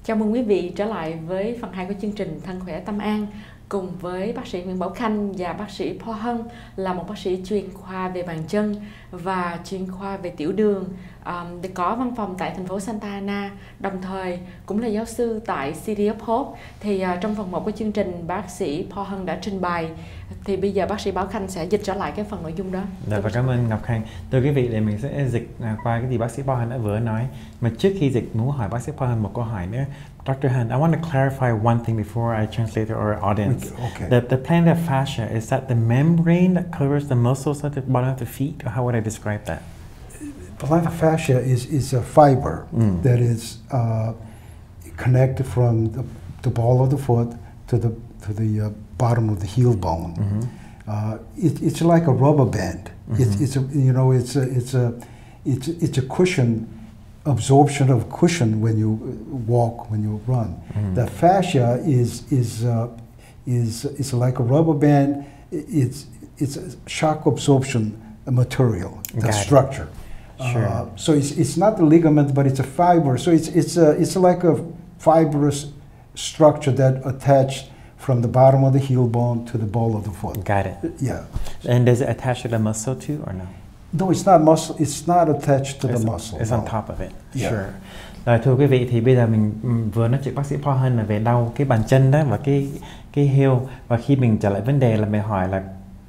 Chào mừng quý vị trở lại với phần 2 của chương trình Thân khỏe tâm an cùng với bác sĩ Nguyễn Bảo Khanh và bác sĩ Po Hân là một bác sĩ chuyên khoa về bàn chân và chuyên khoa về tiểu đường, có văn phòng tại thành phố Santa Ana, đồng thời cũng là giáo sư tại City of Hope. Thì trong phần 1 của chương trình bác sĩ Po Hân đã trình bày, thì bây giờ bác sĩ Bảo Khanh sẽ dịch trở lại cái phần nội dung đó. Dạ, và cảm ơn Ngọc Khanh. Thưa quý vị, để mình sẽ dịch qua cái gì bác sĩ Po Hân đã vừa nói. Mà trước khi dịch, muốn hỏi bác sĩ Po Hân một câu hỏi nữa. Dr. Han, I want to clarify one thing before I translate to our audience. Okay. The plantar fascia, is that the membrane that covers the muscles at the bottom of the feet, or how would I describe that? Plantar fascia is a fiber that is connected from the ball of the foot to the bottom of the heel bone. It's like a rubber band. It's a cushion. Absorption of cushion when you walk, when you run. The fascia is like a rubber band. It's a shock absorption material, the structure. Sure. So it's not the ligament, but it's a fiber. So it's like a fibrous structure that attached from the bottom of the heel bone to the ball of the foot. Got it. Yeah. And does it attach to the muscle too, or no? No, it's not muscle. It's not attached to the muscle. It's on top of it. Yeah. Sure. Rồi, thưa quý vị, thì bây giờ mình vừa nói chuyện bác sĩ Po Hân là về đau cái bàn chân đó và cái heel, và khi mình trở lại vấn đề là mình hỏi là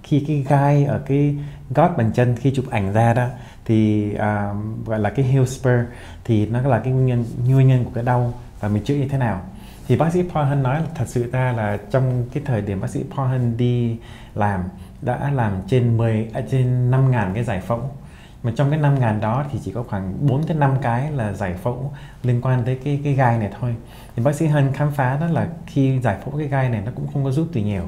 khi cái gai ở cái gót bàn chân khi chụp ảnh ra đó thì gọi là cái heel spur, thì nó là cái nguyên nhân của cái đau và mình chữa như thế nào. Thì bác sĩ Po Hân nói là thật sự ra là trong cái thời điểm bác sĩ Po Hân đi làm đã làm trên 5.000 cái giải phẫu, mà trong cái 5.000 đó thì chỉ có khoảng 4 đến 5 cái là giải phẫu liên quan tới cái gai này thôi. Thì bác sĩ Hân khám phá đó là khi giải phẫu cái gai này nó cũng không có giúp gì nhiều,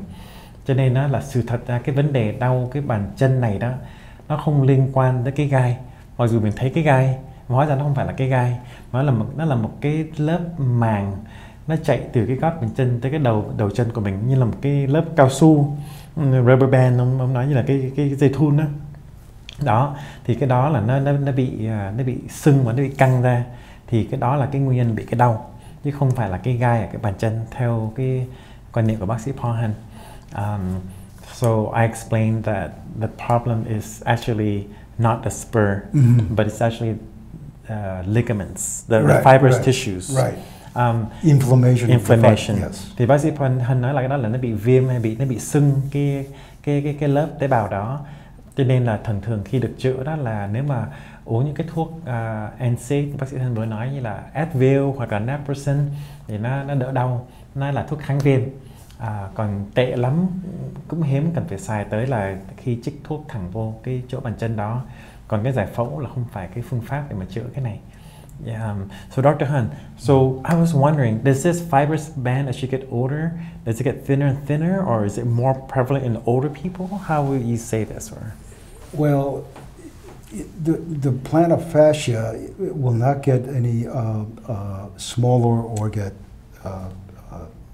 cho nên nó là sự thật ra cái vấn đề đau cái bàn chân này đó nó không liên quan tới cái gai. Mặc dù mình thấy cái gai, hóa ra nó không phải là cái gai, mà nó là một cái lớp màng nó chạy từ cái gót bàn chân tới cái đầu chân của mình, như là một cái lớp cao su, rubber band, ông nói như là cái dây thun đó. Đó, thì cái đó là nó bị sưng và nó bị căng ra, thì cái đó là cái nguyên nhân bị cái đau, chứ không phải là cái gai ở cái bàn chân theo cái quan niệm của bác sĩ Po Hân. So I explained that the problem is actually not the spur, but it's actually ligaments, the fibrous tissues. Right. Inflammation. Yes. Thì bác sĩ Po Hân nói là cái đó là nó bị viêm hay nó bị sưng cái lớp tế bào đó, cho nên là thường khi được chữa đó là nếu mà uống những cái thuốc NSAID bác sĩ Hân vừa nói như là Advil hoặc là Naproxen thì nó đỡ đau, nó là thuốc kháng viêm. Còn tệ lắm cũng hiếm cần phải xài tới là khi chích thuốc thẳng vô cái chỗ bàn chân đó. Còn cái giải phẫu là không phải cái phương pháp để mà chữa cái này. So Dr. Han, so I was wondering, does this fibrous band as you get older, does it get thinner and thinner, or is it more prevalent in older people? How would you say this? Or? Well, the plantar fascia will not get any smaller or get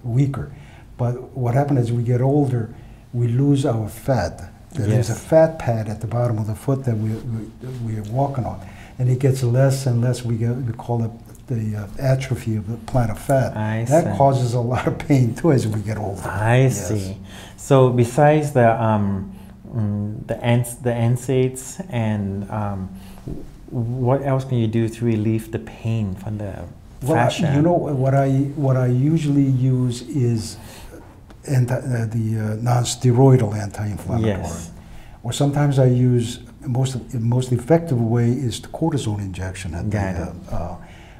weaker. But what happens as we get older, we lose our fat. There's a fat pad at the bottom of the foot that we are walking on. And it gets less and less. We call it the atrophy of the plantar fat. That causes a lot of pain too as we get older. I see. So besides the NSAIDs and what else can you do to relieve the pain from the fascia? You know what I usually use is the non-steroidal anti-inflammatory. Yes. Or sometimes I use most effective way is the cortisone injection.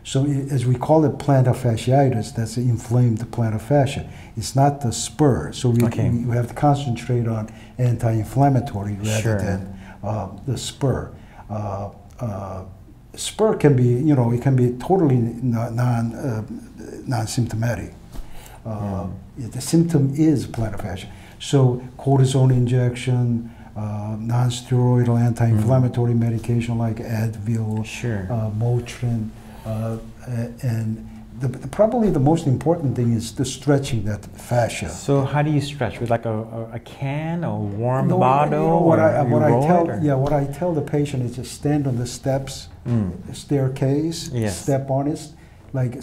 So as we call it plantar fasciitis, that's the inflamed plantar fascia. It's not the spur. So we have to concentrate on anti-inflammatory rather than the spur. Spur can be, it can be totally non-symptomatic. The symptom is plantar fascia. So cortisone injection, non-steroidal anti-inflammatory medication like Advil, Motrin, and probably the most important thing is the stretching that fascia. So how do you stretch? With like a can or a warm bottle? What I tell the patient is just stand on the steps, the staircase, step on it, like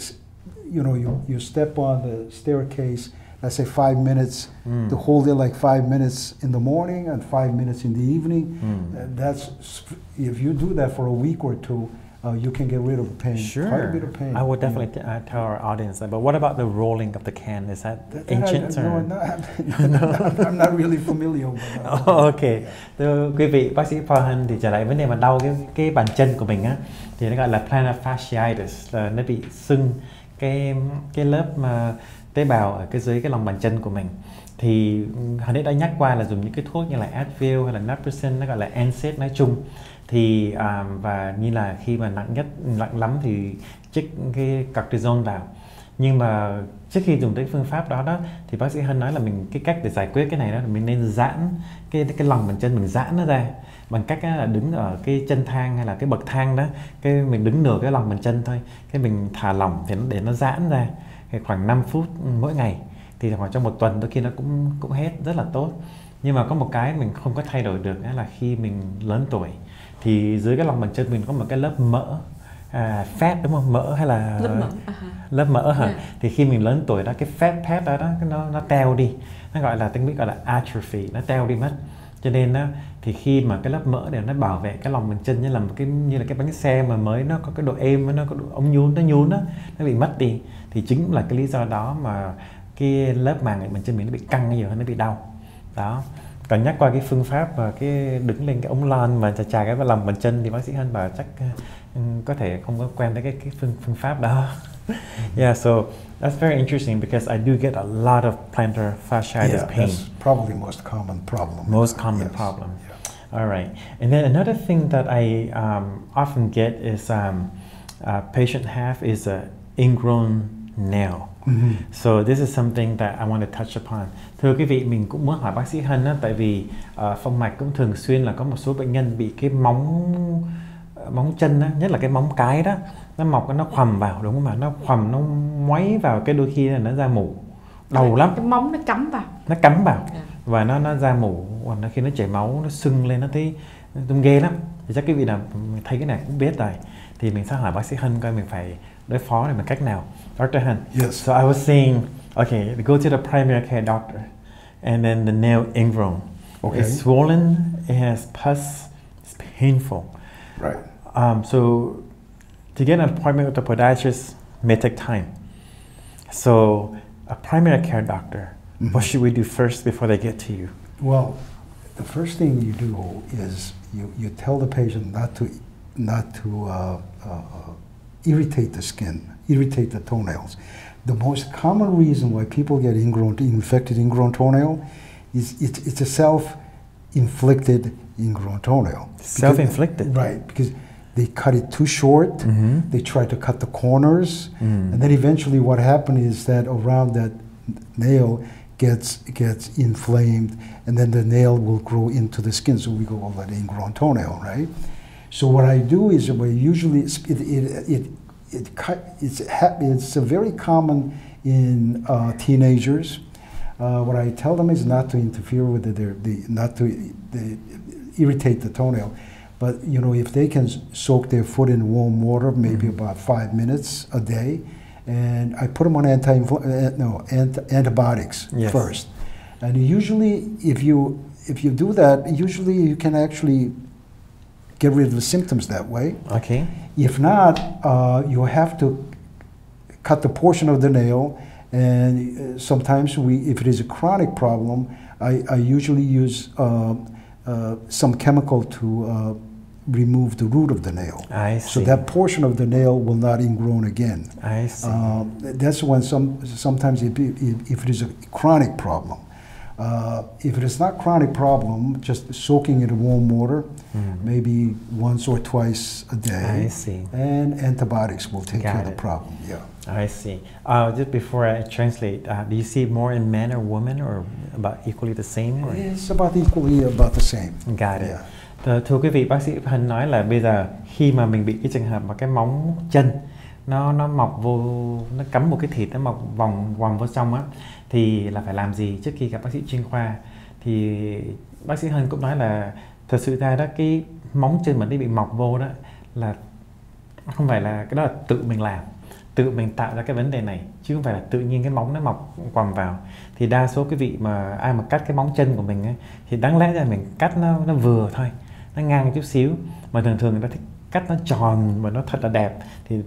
you know, you step on the staircase, let's say 5 minutes, to hold it like 5 minutes in the morning and 5 minutes in the evening. That's, if you do that for a week or two, you can get rid of pain. Sure. Quite a bit of pain. I would definitely tell our audience that. But what about the rolling of the can? Is that ancient? I'm not really familiar with that. Okay. Thưa quý vị, bác sĩ Paul thì trở lại vấn đề mà đau cái bàn chân của mình á, thì nó gọi là plantar fasciitis, là nó bị sưng cái lớp mà tế bào ở cái dưới cái lòng bàn chân của mình. Thì hồi nãy đã nhắc qua là dùng những cái thuốc như là Advil hay là Naproxen, nó gọi là NSAID nói chung. Thì và như là khi mà nặng lắm thì chích cái cortisone vào. Nhưng mà trước khi dùng tới phương pháp đó thì bác sĩ Hân nói là cái cách để giải quyết cái này đó là mình nên giãn cái lòng bàn chân, mình giãn nó ra bằng cách là đứng ở cái chân thang hay là cái bậc thang đó, cái mình đứng nửa cái lòng bàn chân thôi, cái mình thả lỏng thì để nó giãn ra khoảng 5 phút mỗi ngày, thì khoảng trong một tuần đôi khi nó cũng hết rất là tốt. Nhưng mà có một cái mình không có thay đổi được, đó là khi mình lớn tuổi thì dưới cái lòng bàn chân mình có một cái lớp mỡ, fat đúng không? Mỡ hay là lớp mỡ hả? Thì khi mình lớn tuổi đó, cái fat đó nó teo đi, nó gọi là tiếng Mỹ gọi là atrophy, nó teo đi mất. Cho nên đó, thì khi mà cái lớp mỡ để nó bảo vệ cái lòng bàn chân như là cái bánh xe mà mới nó có cái độ êm, nó có độ ống nhún nó bị mất đi, thì chính là cái lý do đó mà cái lớp màng ở bàn chân mình nó bị căng nhiều hơn, nó bị đau đó. Còn nhắc qua cái phương pháp và cái đứng lên cái ống lon mà chà cái vào lòng bàn chân thì bác sĩ Hân bảo chắc có thể không có quen tới cái phương pháp đó. Yeah, so that's very interesting because I do get a lot of plantar fasciitis pain. That's probably the most common problem. Most common problem. Yeah. All right. And then another thing that I often get is patient have is a ingrown nail. So this is something that I want to touch upon. Thưa quý vị, mình cũng muốn hỏi bác sĩ Hân á, tại vì phong mạch cũng thường xuyên là có một số bệnh nhân bị cái móng chân á, nhất là cái móng cái đó, nó mọc nó khoằm vào, đúng không ạ? Nó khoằm, nó ngoáy vào, cái đôi khi là nó ra mủ đầu lắm. Cái móng nó cắm vào. Nó cắm vào và nó ra mủ, hoặc nó khi nó chảy máu, nó sưng lên, nó thấy ghê lắm. Thì chắc quý vị nào thấy cái này cũng biết rồi. Thì mình sẽ hỏi bác sĩ Hân coi mình phải đối phó này bằng cách nào. Dr. Han. Yes. So I was saying, okay, go to the primary care doctor, and then the nail ingrown. Okay. It's swollen, it has pus, it's painful. Right. So to get an appointment with the podiatrist may take time. So a primary care doctor, what should we do first before they get to you? Well, the first thing you do is you tell the patient not to irritate the skin, irritate the toenails. The most common reason why people get infected ingrown toenail is it's a self-inflicted ingrown toenail. Self-inflicted? Right, because they cut it too short, they try to cut the corners, and then eventually what happens is that around that nail gets inflamed, and then the nail will grow into the skin, so we go over the ingrown toenail, right? So what I do is usually it's very common in teenagers. What I tell them is not to interfere with not to irritate the toenail, but you know, if they can soak their foot in warm water, maybe about 5 minutes a day, and I put them on antibiotics first. And usually, if you do that, usually you can actually get rid of the symptoms that way. Okay. If not, you have to cut the portion of the nail, and sometimes if it is a chronic problem, I usually use some chemical to remove the root of the nail. I see. So that portion of the nail will not ingrown again. I see. That's when sometimes if it is a chronic problem. If it is not chronic problem, just soaking it in warm water, maybe once or twice a day. I see. And antibiotics will take care of the problem. Yeah. I see. Just before I translate, do you see more in men or women, or about equally the same? Or? It's about the same. Got it. Yeah. Thưa quý vị, bác sĩ Hân nói là bây giờ khi mà mình bị cái trường hợp mà cái móng chân nó mọc vô, nó cắm một cái thịt, nó mọc vòng vô trong á, thì là phải làm gì trước khi gặp bác sĩ chuyên khoa. Thì bác sĩ Hân cũng nói là thật sự ra đó, cái móng chân mà nó bị mọc vô đó là không phải là cái đó là tự mình làm, tự mình tạo ra cái vấn đề này, chứ không phải là tự nhiên cái móng nó mọc quằm vào. Thì đa số quý vị mà ai mà cắt cái móng chân của mình ấy, thì đáng lẽ ra mình cắt nó vừa thôi, nó ngang chút xíu, mà thường người ta thích cắt nó tròn và nó thật là đẹp.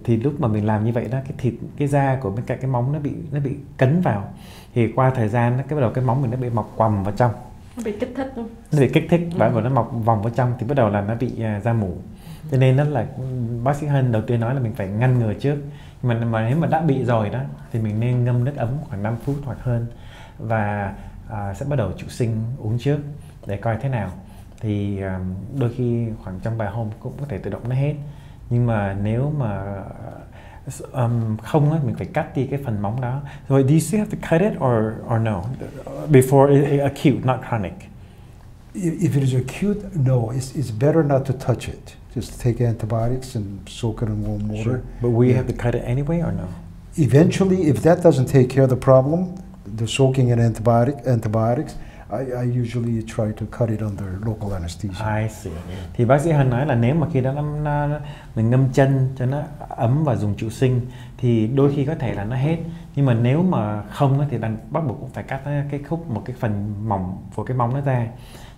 Thì lúc mà mình làm như vậy đó, cái thịt, cái da của bên cạnh cái móng nó bị cấn vào, thì qua thời gian cái bắt đầu cái móng mình nó bị mọc quằm vào trong, nó bị kích thích luôn. Nó bị kích thích và nó mọc vòng vào trong thì bắt đầu là nó bị da mủ. Cho nên đó là bác sĩ Hân đầu tiên nói là mình phải ngăn ngừa trước. Mà nếu mà đã bị rồi đó thì mình nên ngâm nước ấm khoảng 5 phút hoặc hơn, và sẽ bắt đầu trụ sinh uống trước để coi thế nào. Thì đôi khi khoảng trong vài hôm cũng có thể tự động nó hết. Nhưng mà nếu mà không á, mình phải cắt đi cái phần móng đó. So do you still have to cut it or no? Before acute, not chronic. If it is acute, no. It's better not to touch it. Just take antibiotics and soak it in warm water. Sure. But we have to cut it anyway or no? Eventually, if that doesn't take care of the problem, the soaking in antibiotics, I usually try to cut it under local anesthesia. I see. Thì bác sĩ Hân nói là nếu mà khi đó mình ngâm chân cho nó ấm và dùng trụ sinh thì đôi khi có thể là nó hết. Nhưng mà nếu mà không thì bắt buộc cũng phải cắt một cái phần mỏng của cái móng nó ra.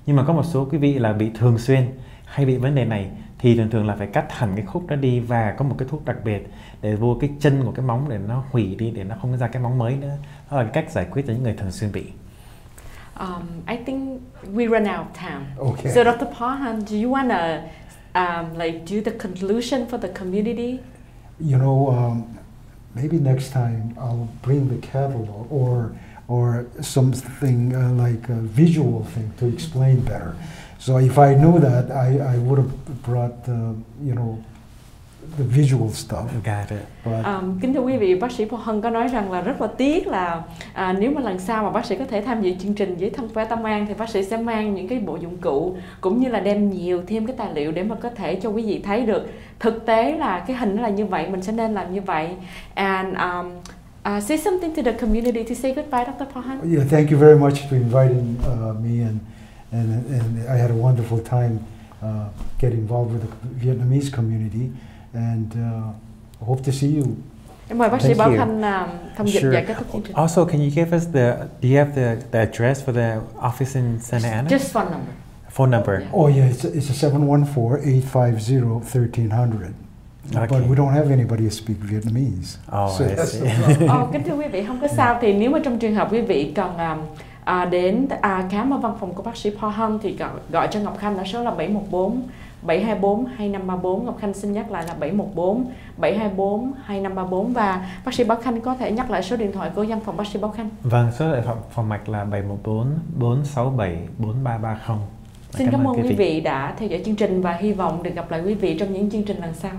Nhưng mà có một số quý vị là bị thường xuyên hay bị vấn đề này thì thường là phải cắt hẳn cái khúc đó đi, và có một cái thuốc đặc biệt để vô cái chân của cái móng để nó hủy đi, để nó không ra cái móng mới nữa. Đó là cái cách giải quyết cho những người thường xuyên bị. I think we run out of time. Okay. So Dr. Paul, do you want to like do the conclusion for the community? You know, maybe next time I'll bring the cavalier or something like a visual thing to explain better. So if I knew that, I would have brought the visual stuff. Got it. Kính thưa quý vị, bác sĩ Paul Hân có nói rằng là rất là tiếc là nếu mà lần sau mà bác sĩ có thể tham dự chương trình với Thân Khỏe Tâm An thì bác sĩ sẽ mang những cái bộ dụng cụ cũng như là đem nhiều thêm cái tài liệu để mà có thể cho quý vị thấy được thực tế là cái hình nó là như vậy, mình sẽ nên làm như vậy. And say something to the community to say goodbye, Dr. Paul Hân. Yeah, thank you very much for inviting me, and I had a wonderful time getting involved with the Vietnamese community, and hope to see you. Em mời bác sĩ Bảo Khanh thông dịch và kết thúc chương trình. Also, can you give us do you have the address for the office in Santa Ana? Just phone number. Phone number. Yeah. Oh yeah, it's a 714-850-1300. Okay. But we don't have anybody who speak Vietnamese. Oh, I see. Kính thưa quý vị, không có sao, thì nếu mà trong trường hợp quý vị cần đến khám ở văn phòng của bác sĩ Paul Hân thì gọi cho Ngọc Khanh ở số là 714-724-2534. Ngọc Khanh xin nhắc lại là 714-724-2534, và bác sĩ Bảo Khanh có thể nhắc lại số điện thoại của văn phòng bác sĩ Bảo Khanh. Vâng, số điện thoại phòng mạch là 714-467-4330. Xin cảm ơn quý vị đã theo dõi chương trình và hy vọng được gặp lại quý vị trong những chương trình lần sau.